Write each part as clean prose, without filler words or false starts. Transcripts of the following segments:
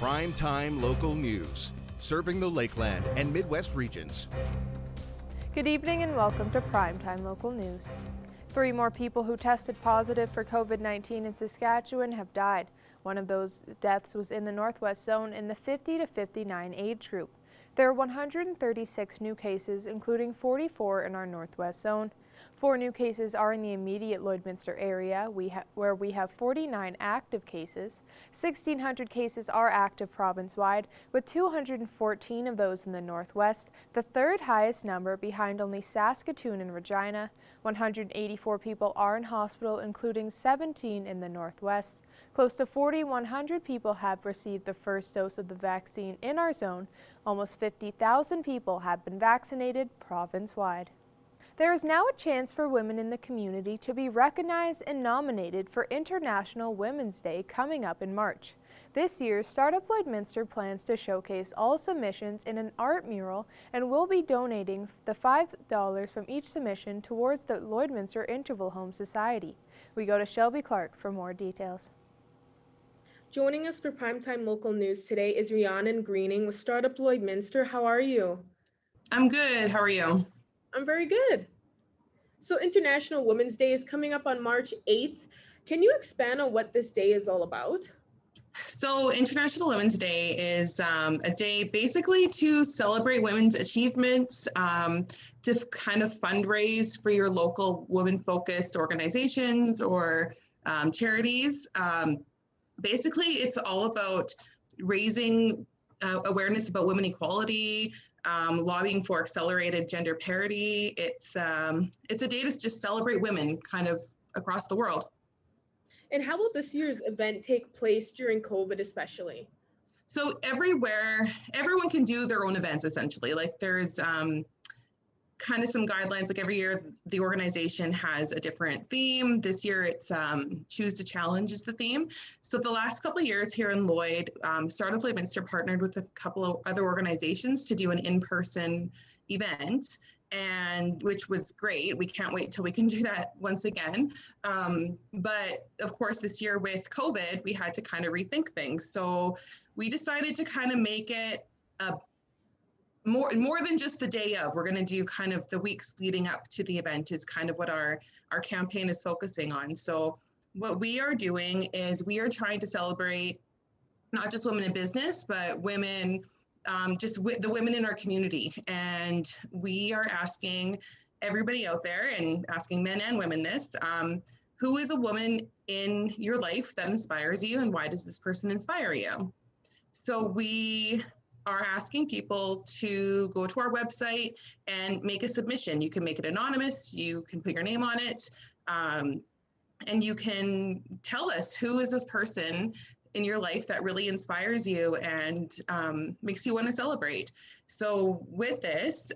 Primetime local news, serving the Lakeland and Midwest regions. Good evening and welcome to Primetime Local News. 3 more people who tested positive for COVID-19 in Saskatchewan have died. One of those deaths was in the Northwest Zone in the 50 to 59 age group. There are 136 new cases, including 44 in our Northwest Zone. 4 new cases are in the immediate Lloydminster area, where we have 49 active cases. 1,600 cases are active province-wide, with 214 of those in the Northwest, the third highest number behind only Saskatoon and Regina. 184 people are in hospital, including 17 in the Northwest. Close to 4,100 people have received the first dose of the vaccine in our zone. Almost 50,000 people have been vaccinated province-wide. There is now a chance for women in the community to be recognized and nominated for International Women's Day coming up in March. This year, Startup Lloydminster plans to showcase all submissions in an art mural and will be donating the $5 from each submission towards the Lloydminster Interval Home Society. We go to Shelby Clark for more details. Joining us for Primetime Local News today is Rhiannon Greening with Startup Lloydminster. How are you? I'm good. How are you? I'm very good. So International Women's Day is coming up on March 8th. Can you expand on what this day is all about? So International Women's Day is a day basically to celebrate women's achievements, to kind of fundraise for your local women-focused organizations or charities. Basically, it's all about raising awareness about women equality, lobbying for accelerated gender parity. It's a day to just celebrate women kind of across the world. And how will this year's event take place during COVID especially? So everywhere, everyone can do their own events essentially. Like there's kind of some guidelines, like every year the organization has a different theme. This year it's Choose to Challenge is the theme. So the last couple of years here in Lloyd, Startup Lloydminster partnered with a couple of other organizations to do an in-person event, and which was great. We can't wait till we can do that once again. But of course, this year with COVID, we had to kind of rethink things. So we decided to kind of make it more than just the day of. We're going to do kind of the weeks leading up to the event is kind of what our campaign is focusing on. So what we are doing is we are trying to celebrate not just women in business, but women, the women in our community. And we are asking everybody out there and asking men and women this, who is a woman in your life that inspires you, and why does this person inspire you? So we are asking people to go to our website and make a submission. You can make it anonymous, you can put your name on it, and you can tell us who is this person in your life that really inspires you and makes you want to celebrate. So with this,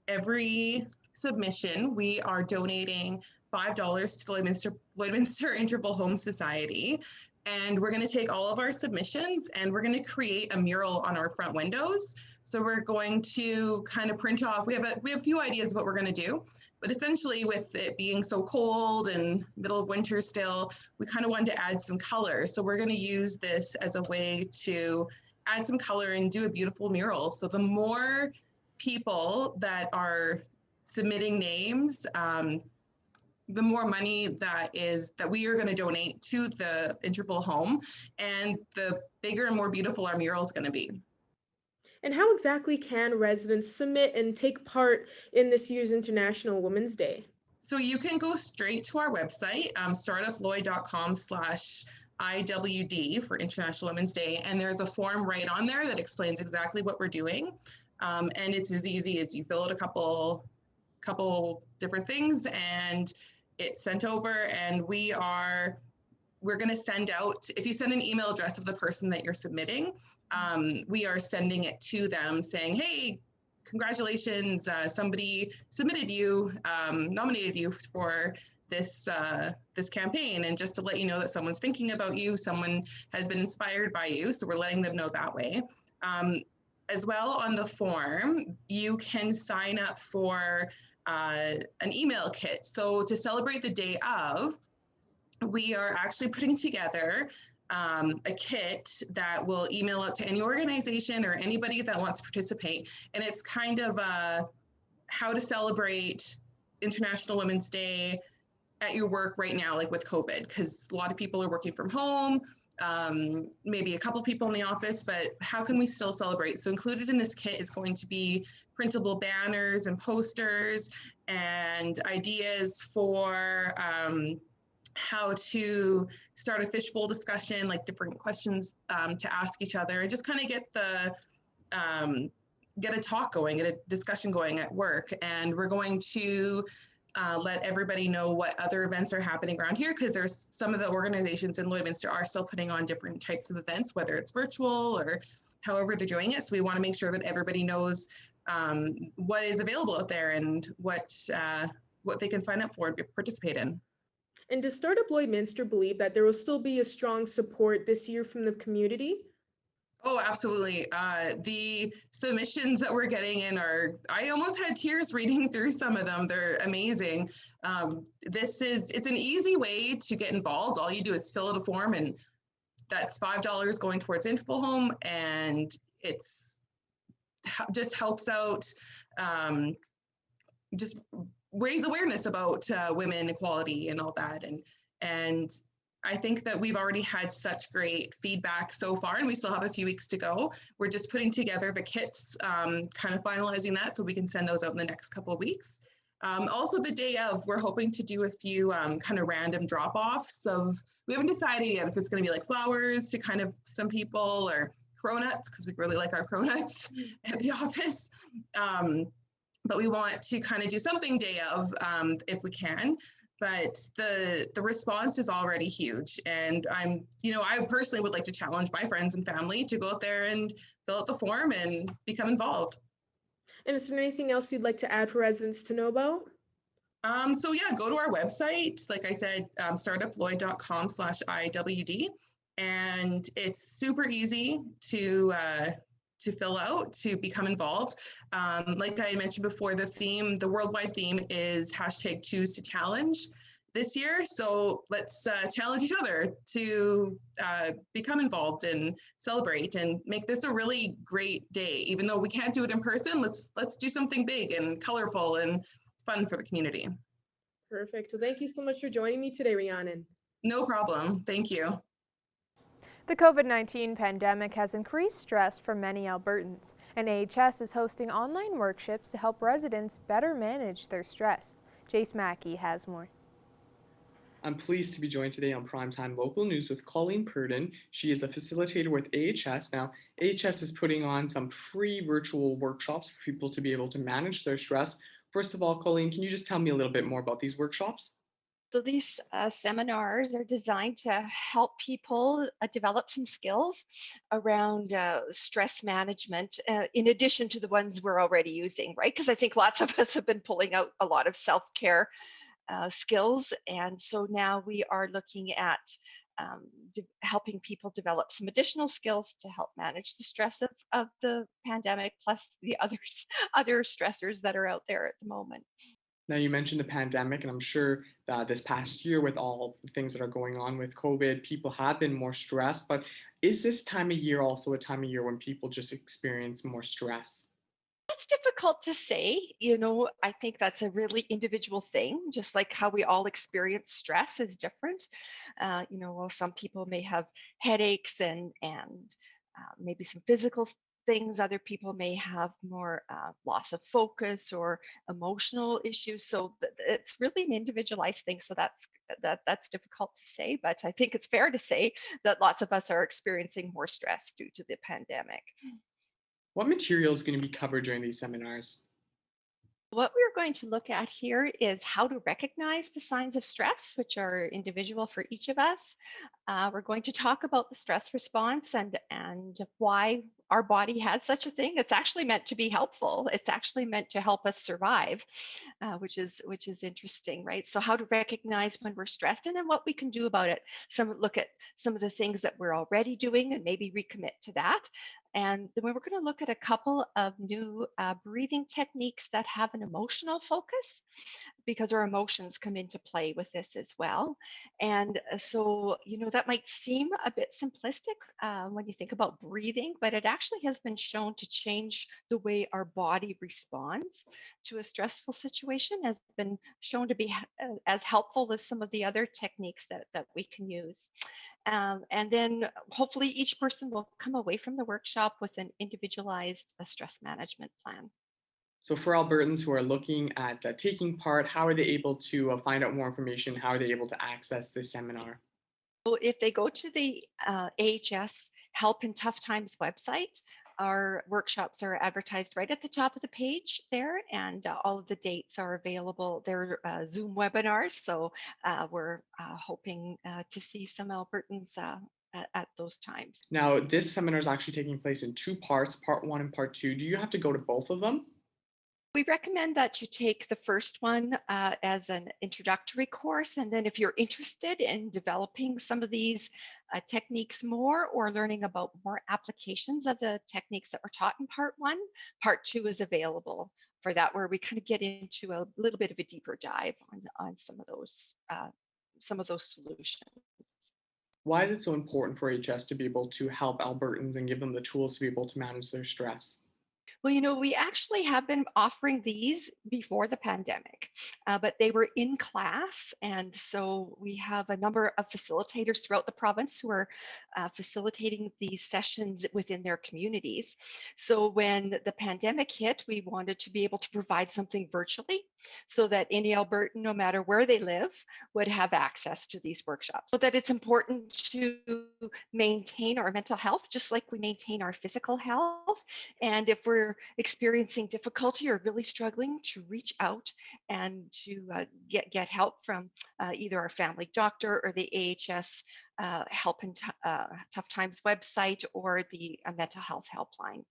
every submission, we are donating $5 to the Lloydminster Interval Home Society. And we're going to take all of our submissions and we're going to create a mural on our front windows. So we're going to kind of print off, we have a few ideas of what we're going to do, but essentially with it being so cold and middle of winter still, we kind of wanted to add some color. So we're going to use this as a way to add some color and do a beautiful mural. So the more people that are submitting names, the more money that we are going to donate to the interval home, and the bigger and more beautiful our mural is going to be. And how exactly can residents submit and take part in this year's International Women's Day? So you can go straight to our website, startuployd.com/IWD for International Women's Day, and there's a form right on there that explains exactly what we're doing. And it's as easy as you fill out a couple different things and it's sent over, and we're going to send out, if you send an email address of the person that you're submitting, we are sending it to them saying, hey, congratulations, somebody submitted you, nominated you for this campaign. And just to let you know that someone's thinking about you, someone has been inspired by you. So we're letting them know that way. As well, on the form, you can sign up for an email kit. So to celebrate the day of, we are actually putting together a kit that will email out to any organization or anybody that wants to participate. And it's kind of how to celebrate International Women's Day at your work right now, like with COVID, because a lot of people are working from home, maybe a couple people in the office, but how can we still celebrate? So included in this kit is going to be printable banners and posters and ideas for how to start a fishbowl discussion, like different questions to ask each other, and just kind of get a talk going, get a discussion going at work. And we're going to let everybody know what other events are happening around here, because there's some of the organizations in Lloydminster are still putting on different types of events, whether it's virtual or however they're doing it. So we want to make sure that everybody knows what is available out there and what they can sign up for and participate in. And does Startup Lloydminster believe that there will still be a strong support this year from the community? Oh, absolutely. The submissions that we're getting in I almost had tears reading through some of them. They're amazing. It's an easy way to get involved. All you do is fill out a form, and that's $5 going towards Info Home, and it's just helps out, just raise awareness about women equality and all that. And I think that we've already had such great feedback so far, and we still have a few weeks to go. We're just putting together the kits, kind of finalizing that so we can send those out in the next couple of weeks. Also, the day of, we're hoping to do a few kind of random drop-offs we haven't decided yet if it's going to be like flowers to kind of some people, or cronuts, because we really like our cronuts at the office. But we want to kind of do something day of if we can. But the response is already huge. And I personally would like to challenge my friends and family to go out there and fill out the form and become involved. And is there anything else you'd like to add for residents to know about? So yeah, go to our website. Like I said, startuployd.com/IWD. And it's super easy to fill out, to become involved. Like I mentioned before, the worldwide theme is #ChoosToChallenge this year. So let's challenge each other to become involved and celebrate and make this a really great day. Even though we can't do it in person, let's do something big and colorful and fun for the community. Perfect. Well, thank you so much for joining me today, Rhiannon. No problem. Thank you. The COVID-19 pandemic has increased stress for many Albertans, and AHS is hosting online workshops to help residents better manage their stress. Jace Mackey has more. I'm pleased to be joined today on Primetime Local News with Colleen Purdon. She is a facilitator with AHS. Now, AHS is putting on some free virtual workshops for people to be able to manage their stress. First of all, Colleen, can you just tell me a little bit more about these workshops? So these seminars are designed to help people develop some skills around stress management, in addition to the ones we're already using, right? Because I think lots of us have been pulling out a lot of self-care skills. And so now we are looking at helping people develop some additional skills to help manage the stress of the pandemic, plus the other stressors that are out there at the moment. Now, you mentioned the pandemic, and I'm sure that this past year, with all the things that are going on with COVID, people have been more stressed. But is this time of year also a time of year when people just experience more stress? That's difficult to say. I think that's a really individual thing, just like how we all experience stress is different. While some people may have headaches and maybe some physical things, other people may have more loss of focus or emotional issues. So it's really an individualized thing. So that's difficult to say, but I think it's fair to say that lots of us are experiencing more stress due to the pandemic. What material is going to be covered during these seminars? What we're going to look at here is how to recognize the signs of stress, which are individual for each of us. We're going to talk about the stress response and why our body has such a thing. It's actually meant to be helpful. It's actually meant to help us survive, which is interesting, right? So how to recognize when we're stressed and then what we can do about it. Look at some of the things that we're already doing and maybe recommit to that. And then we're going to look at a couple of new breathing techniques that have an emotional focus, because our emotions come into play with this as well. And so, that might seem a bit simplistic when you think about breathing, but it actually has been shown to change the way our body responds to a stressful situation, has been shown to be as helpful as some of the other techniques that we can use. And then hopefully each person will come away from the workshop with an individualized stress management plan. So for Albertans who are looking at taking part, how are they able to find out more information? How are they able to access this seminar? So if they go to the AHS Help in Tough Times website, our workshops are advertised right at the top of the page there, and all of the dates are available. They're Zoom webinars, so we're hoping to see some Albertans at those times. Now, this seminar is actually taking place in two parts, part 1 and part 2. Do you have to go to both of them? We recommend that you take the first one as an introductory course, and then if you're interested in developing some of these techniques more, or learning about more applications of the techniques that were taught in part 1, part 2 is available for that, where we kind of get into a little bit of a deeper dive on some of those solutions. Why is it so important for HS to be able to help Albertans and give them the tools to be able to manage their stress? Well, we actually have been offering these before the pandemic, but they were in class. And so we have a number of facilitators throughout the province who are facilitating these sessions within their communities. So when the pandemic hit, we wanted to be able to provide something virtually so that any Albertan, no matter where they live, would have access to these workshops. So that it's important to maintain our mental health, just like we maintain our physical health. And if we're experiencing difficulty or really struggling, to reach out and to get help from either our family doctor or the AHS Help in Tough Times website, or the mental health helpline.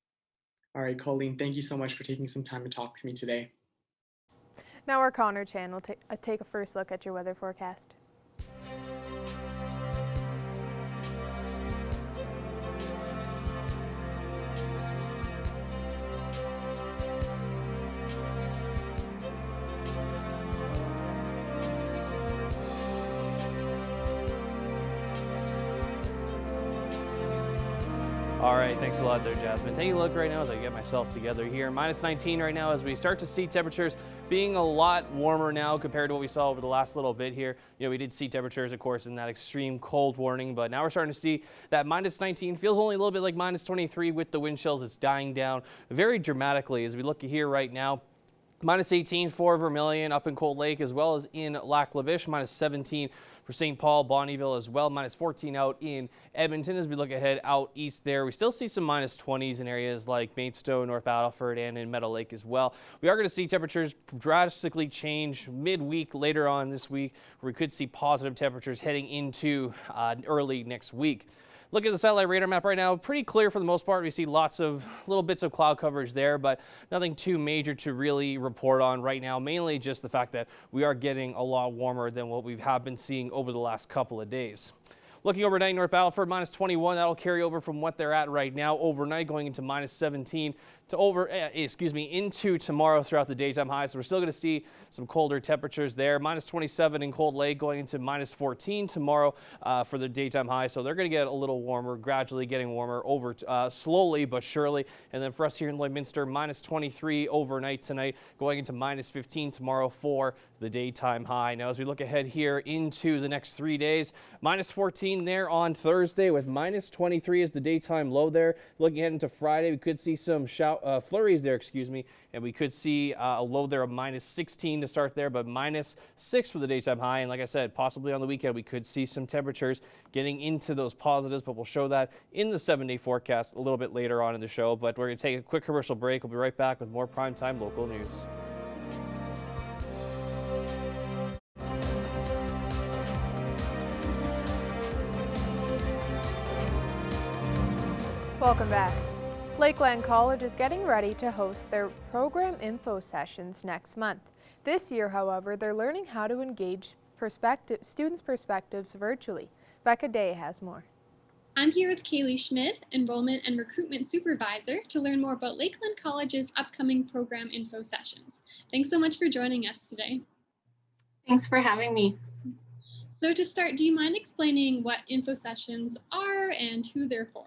All right, Colleen, thank you so much for taking some time to talk with me today. Now our Connor Chan will take a first look at your weather forecast. All right, thanks a lot there, Jasmine. Taking a look right now as I get myself together here. Minus 19 right now as we start to see temperatures being a lot warmer now compared to what we saw over the last little bit here. We did see temperatures, of course, in that extreme cold warning, but now we're starting to see that minus 19 feels only a little bit like minus 23 with the wind chills. It's dying down very dramatically as we look here right now. Minus 18 for Vermilion up in Cold Lake, as well as in Lac La Biche. Minus 17 for St. Paul, Bonnyville as well. Minus 14 out in Edmonton as we look ahead out east there. We still see some minus 20s in areas like Maidstone, North Battleford, and in Meadow Lake as well. We are going to see temperatures drastically change midweek later on this week, where we could see positive temperatures heading into early next week. Look at the satellite radar map right now, pretty clear for the most part. We see lots of little bits of cloud coverage there, but nothing too major to really report on right now. Mainly just the fact that we are getting a lot warmer than what we have been seeing over the last couple of days. Looking overnight, North Battleford, minus 21. That'll carry over from what they're at right now overnight, going into minus 17 to into tomorrow throughout the daytime high. So we're still going to see some colder temperatures there. Minus 27 in Cold Lake, going into minus 14 tomorrow for the daytime high. So they're going to get a little warmer, gradually getting warmer over slowly but surely. And then for us here in Lloydminster, minus 23 overnight tonight, going into minus 15 tomorrow for the daytime high. Now, as we look ahead here into the next 3 days, minus 14 there on Thursday with minus 23 as the daytime low there. Looking ahead into Friday, we could see some flurries there, and we could see a low there of minus 16 to start there, but minus 6 for the daytime high. And like I said, possibly on the weekend, we could see some temperatures getting into those positives, but we'll show that in the 7-day forecast a little bit later on in the show. But we're going to take a quick commercial break. We'll be right back with more primetime local news. Welcome back. Lakeland College is getting ready to host their program info sessions next month. This year, however, they're learning how to engage students' perspectives virtually. Becca Day has more. I'm here with Kaylee Schmidt, Enrollment and Recruitment Supervisor, to learn more about Lakeland College's upcoming program info sessions. Thanks so much for joining us today. Thanks for having me. So to start, do you mind explaining what info sessions are and who they're for?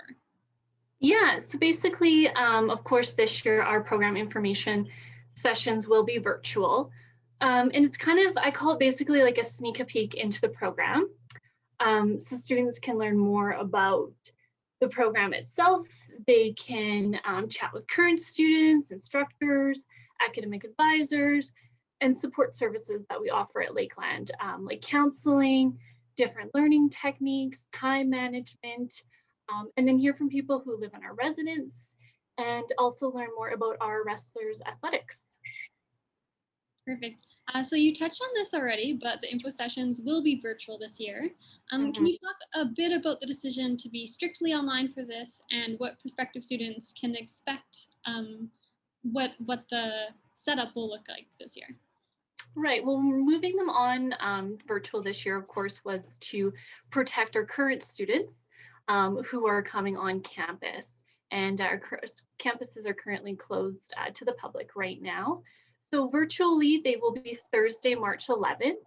Yeah, so basically, of course, this year our program information sessions will be virtual. And it's kind of, I call it basically like a sneak peek into the program. So students can learn more about the program itself. They can chat with current students, instructors, academic advisors, and support services that we offer at Lakeland, like counseling, different learning techniques, time management, and then hear from people who live in our residence and also learn more about our wrestlers' athletics. Perfect. So you touched on this already, but the info sessions will be virtual this year. Can you talk a bit about the decision to be strictly online for this and what prospective students can expect, what the setup will look like this year? Right. Well, moving them on virtual this year, of course, was to protect our current students who are coming on campus. And our campuses are currently closed to the public right now. So virtually, they will be Thursday, March 11th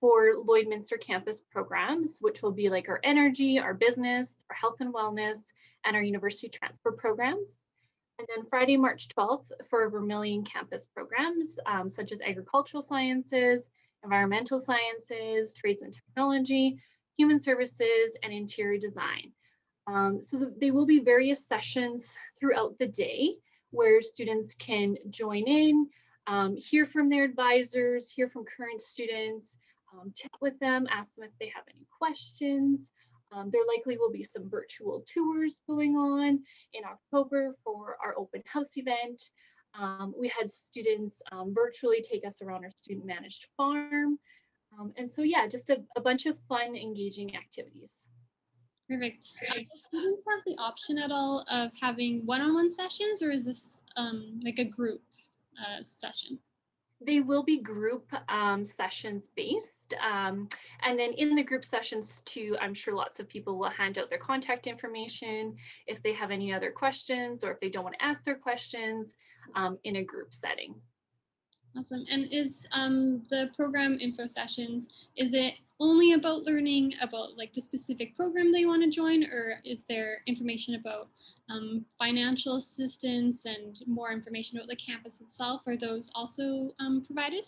for Lloydminster campus programs, which will be like our energy, our business, our health and wellness, and our university transfer programs. And then Friday, March 12th for our Vermilion campus programs, such as agricultural sciences, environmental sciences, trades and technology, human services, and interior design. So they will be various sessions throughout the day where students can join in, hear from their advisors, hear from current students, chat with them, ask them if they have any questions. There likely will be some virtual tours going on in October for our open house event. We had students virtually take us around our student managed farm. And so yeah, just a bunch of fun, engaging activities. Perfect. Do students have the option at all of having one-on-one sessions, or is this like a group session? They will be group sessions based. And then in the group sessions too, I'm sure lots of people will hand out their contact information if they have any other questions or if they don't want to ask their questions in a group setting. Awesome. And is the program info sessions, is it only about learning about like the specific program they want to join, or is there information about financial assistance and more information about the campus itself? Are those also provided?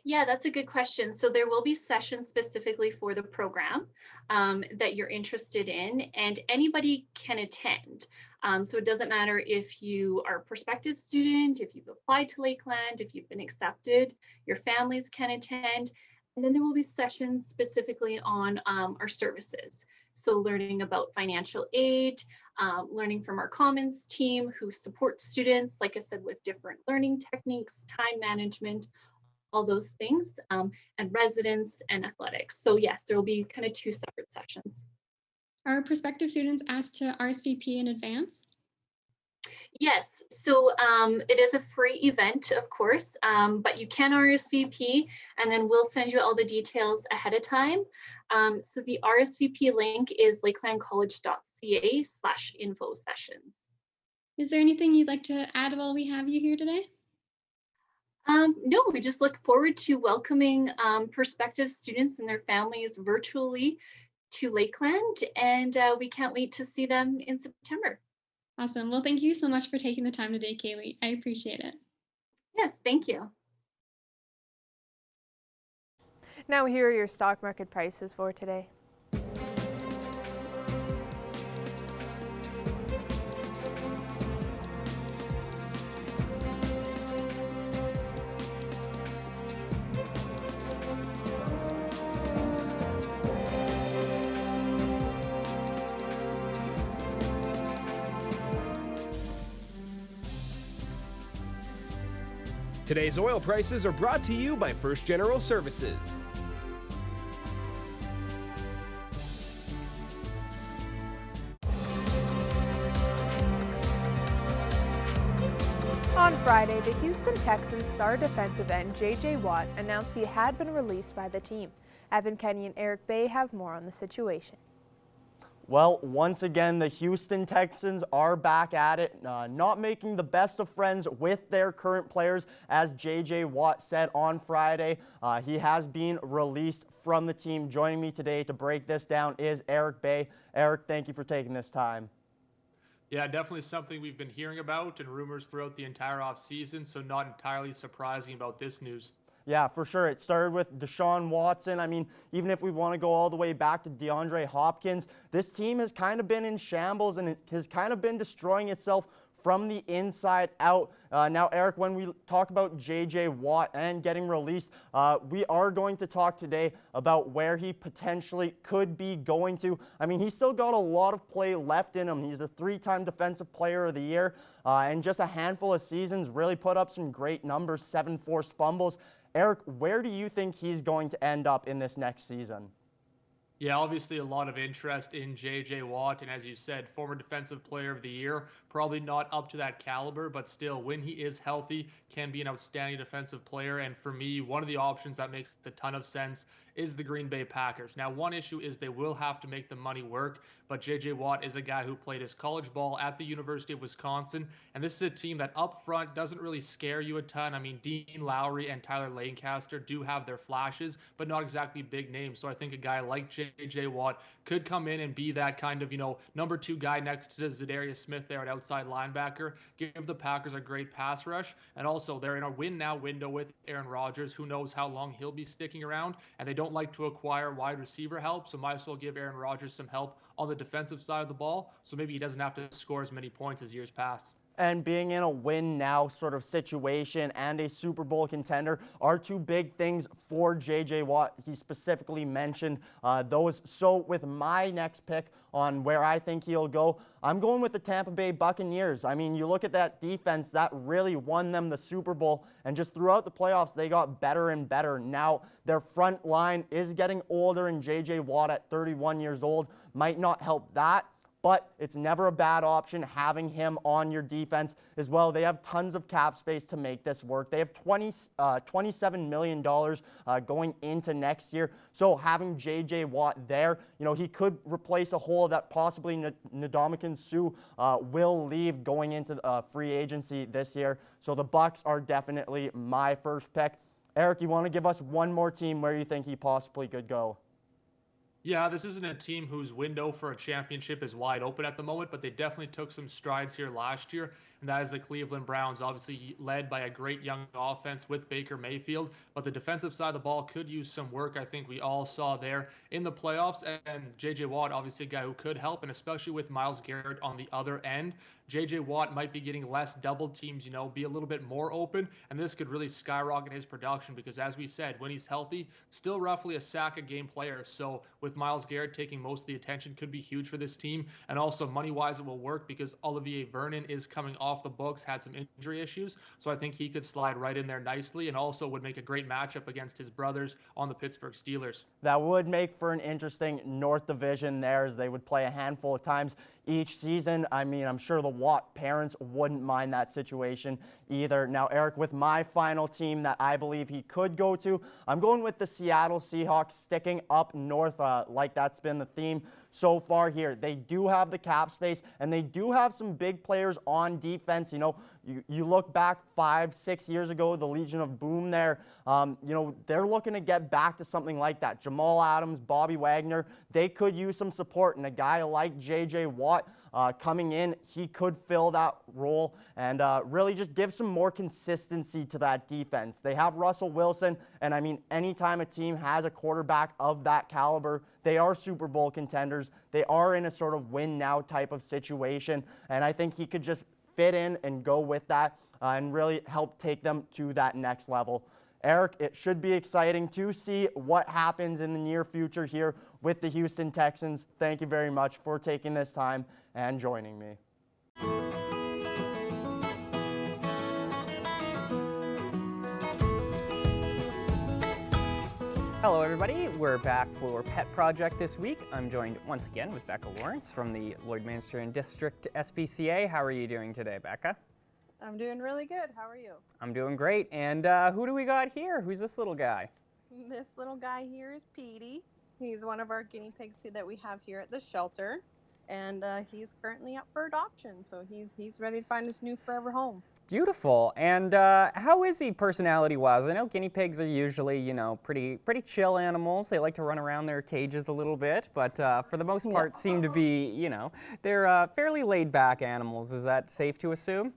Yeah, that's a good question. So there will be sessions specifically for the program that you're interested in, and anybody can attend. So it doesn't matter if you are a prospective student, if you've applied to Lakeland, if you've been accepted, your families can attend. And then there will be sessions specifically on our services. So learning about financial aid, learning from our Commons team who supports students, like I said, with different learning techniques, time management, all those things, and residence and athletics. So yes, there will be kind of two separate sessions. Are prospective students asked to RSVP in advance? Yes, so it is a free event, of course, but you can RSVP, and then we'll send you all the details ahead of time. So the RSVP link is lakelandcollege.ca/info sessions. Is there anything you'd like to add while we have you here today? No, we just look forward to welcoming prospective students and their families virtually to Lakeland, and we can't wait to see them in September. Awesome. Well, thank you so much for taking the time today, Kaylee. I appreciate it. Yes, thank you. Now here are your stock market prices for today. Today's oil prices are brought to you by First General Services. On Friday, the Houston Texans star defensive end J.J. Watt announced he had been released by the team. Evan Kenny and Eric Bay have more on the situation. Well, once again, the Houston Texans are back at it, not making the best of friends with their current players, as J.J. Watt said on Friday. He has been released from the team. Joining me today to break this down is Eric Bay. Eric, thank you for taking this time. Yeah, definitely something we've been hearing about and rumors throughout the entire offseason, so not entirely surprising about this news. Yeah, for sure. It started with Deshaun Watson. I mean, even if we want to go all the way back to DeAndre Hopkins, this team has kind of been in shambles and it has kind of been destroying itself from the inside out. Now, Eric, when we talk about J.J. Watt and getting released, we are going to talk today about where he potentially could be going to. I mean, he's still got a lot of play left in him. He's the 3-time Defensive Player of the Year, and just a handful of seasons really put up some great numbers, 7 forced fumbles. Eric, where do you think he's going to end up in this next season? Yeah, obviously a lot of interest in J.J. Watt, and as you said, former Defensive Player of the Year, probably not up to that caliber, but still, when he is healthy, can be an outstanding defensive player. And for me, one of the options that makes a ton of sense is the Green Bay Packers. Now, one issue is they will have to make the money work, but J.J. Watt is a guy who played his college ball at the University of Wisconsin, and this is a team that up front doesn't really scare you a ton. I mean, Dean Lowry and Tyler Lancaster do have their flashes, but not exactly big names. So I think a guy like J.J. Watt could come in and be that kind of, number 2 guy next to Zadarius Smith there at outside linebacker, give the Packers a great pass rush, and also they're in a win-now window with Aaron Rodgers. Who knows how long he'll be sticking around, and they don't like to acquire wide receiver help, so might as well give Aaron Rodgers some help on the defensive side of the ball, so maybe he doesn't have to score as many points as years past. And being in a win-now sort of situation and a Super Bowl contender are 2 big things for J.J. Watt. He specifically mentioned those. So with my next pick on where I think he'll go, I'm going with the Tampa Bay Buccaneers. I mean, you look at that defense, that really won them the Super Bowl, and just throughout the playoffs, they got better and better. Now, their front line is getting older, and J.J. Watt at 31 years old might not help that. But it's never a bad option having him on your defense as well. They have tons of cap space to make this work. They have $27 million going into next year. So having J.J. Watt there, he could replace a hole that possibly Ndamukong Suh will leave going into free agency this year. So the Bucs are definitely my first pick. Eric, you want to give us one more team where you think he possibly could go? Yeah, this isn't a team whose window for a championship is wide open at the moment, but they definitely took some strides here last year, and that is the Cleveland Browns, obviously led by a great young offense with Baker Mayfield, but the defensive side of the ball could use some work. I think we all saw there in the playoffs, and J.J. Watt, obviously a guy who could help, and especially with Myles Garrett on the other end, J.J. Watt might be getting less double teams, be a little bit more open, and this could really skyrocket his production because, as we said, when he's healthy, still roughly a sack a game player. So with Myles Garrett taking most of the attention could be huge for this team, and also money-wise it will work because Olivier Vernon is coming off the books, had some injury issues, so I think he could slide right in there nicely and also would make a great matchup against his brothers on the Pittsburgh Steelers. That would make for an interesting North Division there, as they would play a handful of times each season. I mean, I'm sure the Watt parents wouldn't mind that situation either. Now, Eric, with my final team that I believe he could go to, I'm going with the Seattle Seahawks, sticking up north like that's been the theme so far here. They do have the cap space, and they do have some big players on defense. You look back 5-6 years ago, the Legion of Boom there, they're looking to get back to something like that. Jamal Adams, Bobby Wagner, they could use some support, and a guy like J.J. Watt coming in, he could fill that role and really just give some more consistency to that defense. They have Russell Wilson, and I mean, anytime a team has a quarterback of that caliber, they are Super Bowl contenders. They are in a sort of win-now type of situation, and I think he could just fit in and go with that and really help take them to that next level. Eric, it should be exciting to see what happens in the near future here with the Houston Texans. Thank you very much for taking this time and joining me. Hello everybody, we're back for Pet Project this week. I'm joined once again with Becca Lawrence from the Lloydminster and District SPCA. How are you doing today, Becca? I'm doing really good. How are you? I'm doing great. And who do we got here? Who's this little guy? This little guy here is Petey. He's one of our guinea pigs that we have here at the shelter. and he's currently up for adoption. So he's ready to find his new forever home. Beautiful. And how is he personality-wise? I know guinea pigs are usually, you know, pretty chill animals. They like to run around their cages a little bit, but for the most part seem to be, you know, they're fairly laid-back animals. Is that safe to assume?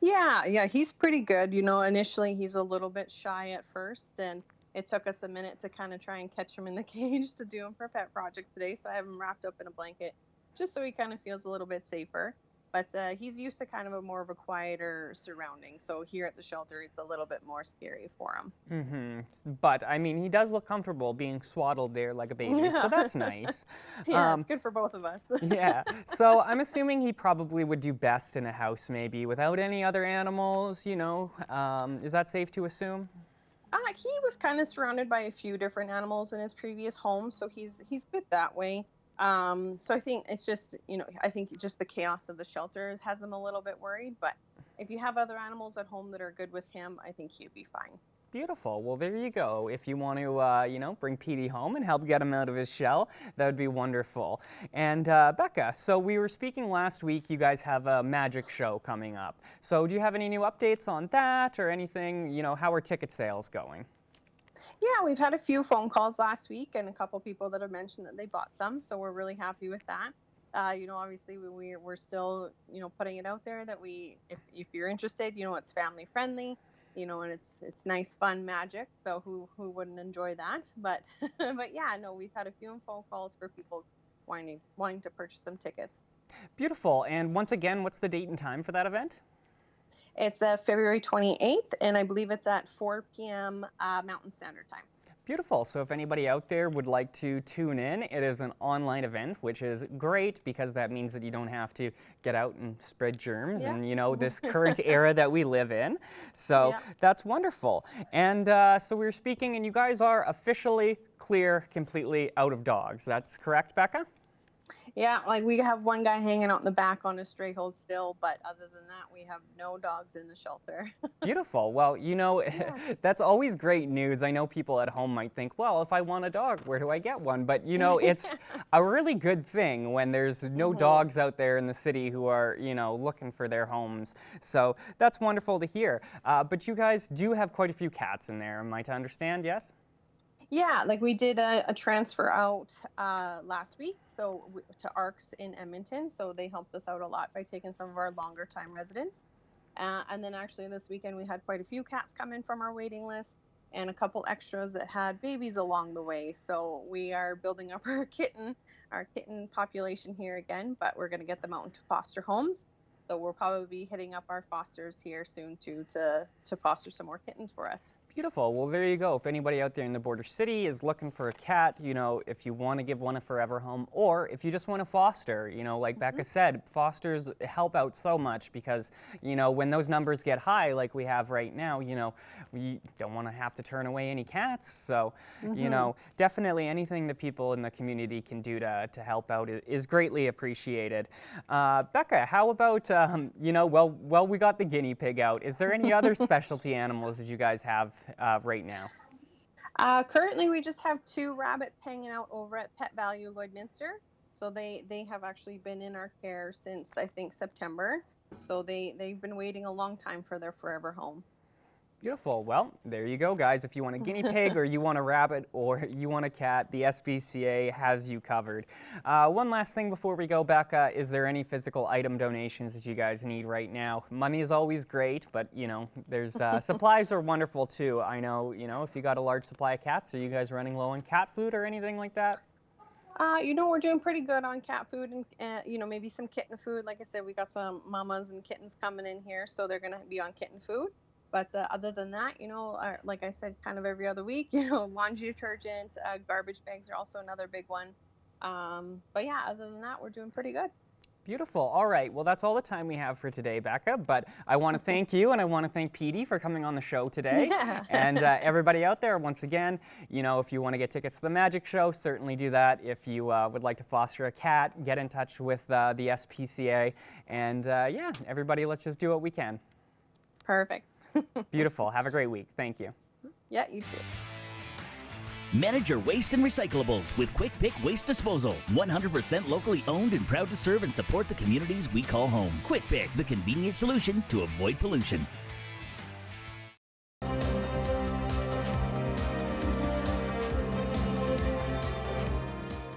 Yeah, he's pretty good. You know, initially he's a little bit shy at first, and it took us a minute to kind of try and catch him in the cage to do him for Pet Project today. So I have him wrapped up in a blanket just so he kind of feels a little bit safer. But he's used to kind of a more of a quieter surrounding. So here at the shelter, it's a little bit more scary for him. Mm-hmm. But, I mean, he does look comfortable being swaddled there like a baby, so that's nice. Yeah, it's good for both of us. Yeah. So I'm assuming he probably would do best in a house maybe without any other animals, you know. Is that safe to assume? He was kind of surrounded by a few different animals in his previous home, so he's good that way. So I think it's just, you know, I think just the chaos of the shelter has him a little bit worried. But if you have other animals at home that are good with him, I think he'd be fine. Beautiful. Well, there you go. If you want to, you know, bring Petey home and help get him out of his shell, that would be wonderful. And Becca, so we were speaking last week. You guys have a magic show coming up. So do you have any new updates on that or anything? You know, how are ticket sales going? Yeah, we've had a few phone calls last week and a couple people that have mentioned that they bought them. So we're really happy with that. You know, obviously we're still, you know, putting it out there that if you're interested, you know, it's family friendly, you know, and it's nice, fun magic. So who wouldn't enjoy that? But but yeah, no, we've had a few phone calls for people wanting to purchase some tickets. Beautiful. And once again, what's the date and time for that event? It's February 28th, and I believe it's at 4 p.m. Mountain Standard Time. Beautiful. So if anybody out there would like to tune in, it is an online event, which is great because that means that you don't have to get out and spread germs and, you know, this current era that we live in. So that's wonderful. And so we were speaking, and you guys are officially clear completely out of dogs. That's correct, Becca? Yeah, like we have one guy hanging out in the back on a stray hold still, but other than that, we have no dogs in the shelter. Beautiful. Well, you know, that's always great news. I know people at home might think, well, if I want a dog, where do I get one? But, you know, it's a really good thing when there's no dogs out there in the city who are, you know, looking for their homes. So that's wonderful to hear. But you guys do have quite a few cats in there, am I to understand, yes? Yeah, like we did a transfer out last week, so to ARCS in Edmonton. So they helped us out a lot by taking some of our longer time residents. And then actually this weekend we had quite a few cats come in from our waiting list and a couple extras that had babies along the way. So we are building up our kitten population here again, but we're going to get them out into foster homes. So we'll probably be hitting up our fosters here soon too to foster some more kittens for us. Beautiful. Well, there you go. If anybody out there in the border city is looking for a cat, you know, if you want to give one a forever home, or if you just want to foster, you know, like Becca said, fosters help out so much because, you know, when those numbers get high like we have right now, you know, we don't want to have to turn away any cats. So, you know, definitely anything that people in the community can do to help out is greatly appreciated. Becca, how about, you know, well, we got the guinea pig out. Is there any other specialty animals that you guys have right now? Currently, we just have 2 rabbits hanging out over at Pet Value Lloydminster. So they have actually been in our care since, I think, September. So they've been waiting a long time for their forever home. Beautiful. Well, there you go, guys. If you want a guinea pig or you want a rabbit or you want a cat, the SPCA has you covered. One last thing before we go, Becca, is there any physical item donations that you guys need right now? Money is always great, but, you know, there's supplies are wonderful, too. I know, you know, if you got a large supply of cats, are you guys running low on cat food or anything like that? You know, we're doing pretty good on cat food and, you know, maybe some kitten food. Like I said, we got some mamas and kittens coming in here, so they're going to be on kitten food. But other than that, you know, like I said, kind of every other week, you know, laundry detergent, garbage bags are also another big one. But yeah, other than that, we're doing pretty good. Beautiful. All right. Well, that's all the time we have for today, Becca. But I want to thank you and I want to thank Petey for coming on the show today. Yeah. And everybody out there, once again, you know, if you want to get tickets to the Magic Show, certainly do that. If you would like to foster a cat, get in touch with the SPCA. And yeah, everybody, let's just do what we can. Perfect. Beautiful. Have a great week. Thank you. Yeah, you too. Manage your waste and recyclables with Quick Pick Waste Disposal. 100% locally owned and proud to serve and support the communities we call home. Quick Pick, the convenient solution to avoid pollution.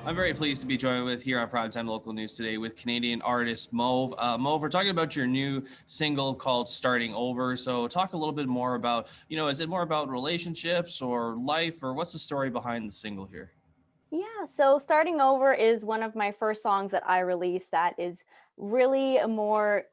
I'm very pleased to be joined with here on Primetime Local News today with Canadian artist Mauve. Mauve, we're talking about your new single called Starting Over. So talk a little bit more about, is it more about relationships or life, or what's the story behind the single here? Yeah, so Starting Over is one of my first songs that I released that is really a more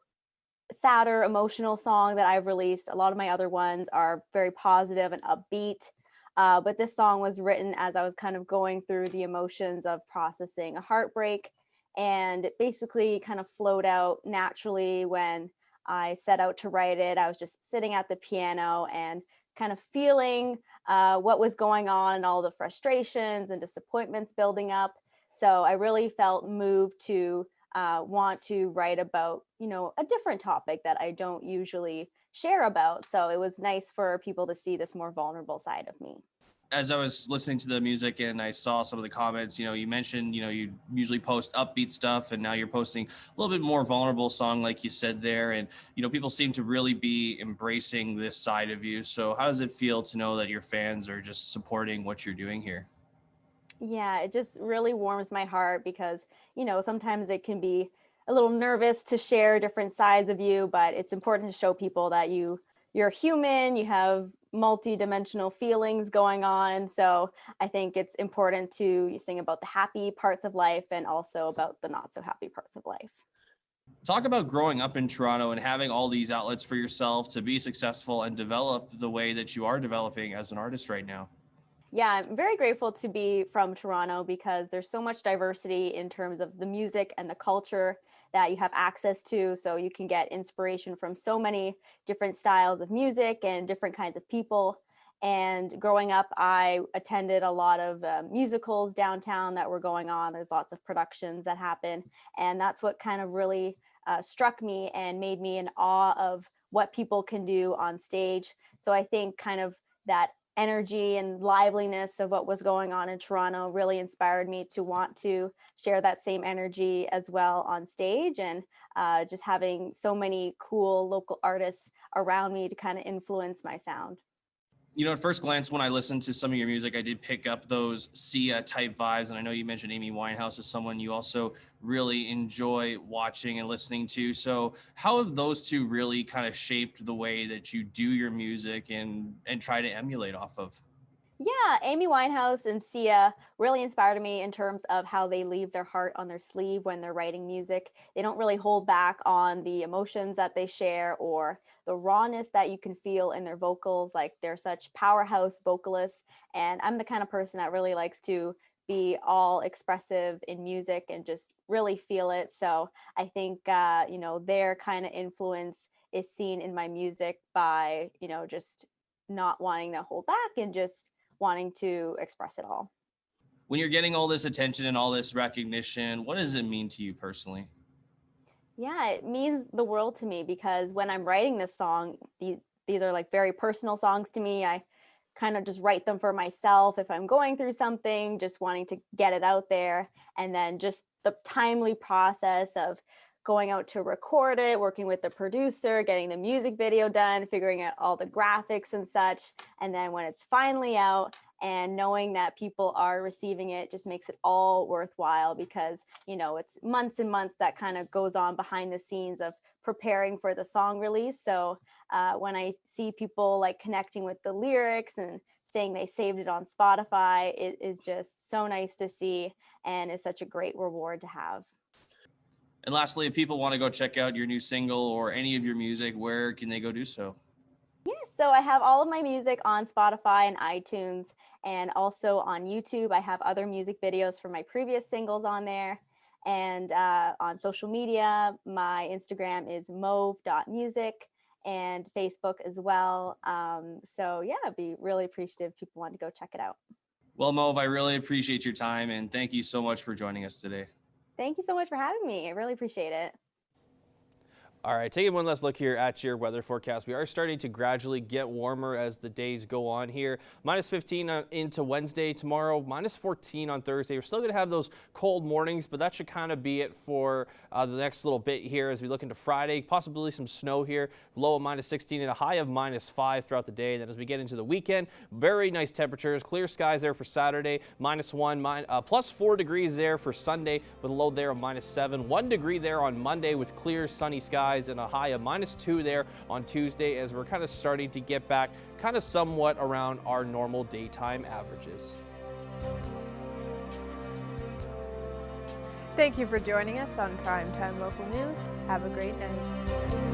sadder, emotional song that I've released. A lot of my other ones are very positive and upbeat. But this song was written as I was kind of going through the emotions of processing a heartbreak, and it basically kind of flowed out naturally when I set out to write it. I was just sitting at the piano and kind of feeling what was going on and all the frustrations and disappointments building up. So I really felt moved to want to write about, a different topic that I don't usually share about. So it was nice for people to see this more vulnerable side of me. As I was listening to the music and I saw some of the comments, you mentioned, you usually post upbeat stuff, and now you're posting a little bit more vulnerable song, like you said there. And, people seem to really be embracing this side of you. So how does it feel to know that your fans are just supporting what you're doing here? Yeah, it just really warms my heart because, sometimes it can be a little nervous to share different sides of you, but it's important to show people that you're human, you have multi-dimensional feelings going on. So I think it's important to sing about the happy parts of life and also about the not so happy parts of life. Talk about growing up in Toronto and having all these outlets for yourself to be successful and develop the way that you are developing as an artist right now. Yeah, I'm very grateful to be from Toronto because there's so much diversity in terms of the music and the culture that you have access to. So you can get inspiration from so many different styles of music and different kinds of people. And growing up, I attended a lot of musicals downtown that were going on. There's lots of productions that happen. And that's what kind of really struck me and made me in awe of what people can do on stage. So I think kind of that energy and liveliness of what was going on in Toronto really inspired me to want to share that same energy as well on stage, and just having so many cool local artists around me to kind of influence my sound. At first glance, when I listened to some of your music, I did pick up those Sia type vibes. And I know you mentioned Amy Winehouse as someone you also really enjoy watching and listening to. So how have those two really kind of shaped the way that you do your music and try to emulate off of? Yeah, Amy Winehouse and Sia really inspired me in terms of how they leave their heart on their sleeve when they're writing music. They don't really hold back on the emotions that they share or the rawness that you can feel in their vocals. Like, they're such powerhouse vocalists, and I'm the kind of person that really likes to be all expressive in music and just really feel it. So I think, their kind of influence is seen in my music by, just not wanting to hold back and just wanting to express it all. When you're getting all this attention and all this recognition, what does it mean to you personally? Yeah, it means the world to me because when I'm writing this song, these are like very personal songs to me. I kind of just write them for myself if I'm going through something, just wanting to get it out there. And then just the timely process of going out to record it, working with the producer, getting the music video done, figuring out all the graphics and such. And then when it's finally out and knowing that people are receiving it just makes it all worthwhile because, it's months and months that kind of goes on behind the scenes of preparing for the song release. So when I see people like connecting with the lyrics and saying they saved it on Spotify, it is just so nice to see and is such a great reward to have. And lastly, if people want to go check out your new single or any of your music, where can they go do so? Yes, so I have all of my music on Spotify and iTunes, and also on YouTube. I have other music videos from my previous singles on there. And on social media, my Instagram is mauve.music and Facebook as well. So yeah, I'd be really appreciative if people want to go check it out. Well, Mauve, I really appreciate your time, and thank you so much for joining us today. Thank you so much for having me. I really appreciate it. All right, taking one last look here at your weather forecast. We are starting to gradually get warmer as the days go on here. Minus 15 into Wednesday tomorrow, minus 14 on Thursday. We're still going to have those cold mornings, but that should kind of be it for the next little bit here as we look into Friday. Possibly some snow here, low of minus 16 and a high of minus 5 throughout the day. And then as we get into the weekend, very nice temperatures, clear skies there for Saturday, minus 1, plus 4 degrees there for Sunday with a low there of minus 7, 1 degree there on Monday with clear sunny skies, and a high of minus 2 there on Tuesday as we're kind of starting to get back kind of somewhat around our normal daytime averages. Thank you for joining us on Primetime Local News. Have a great night.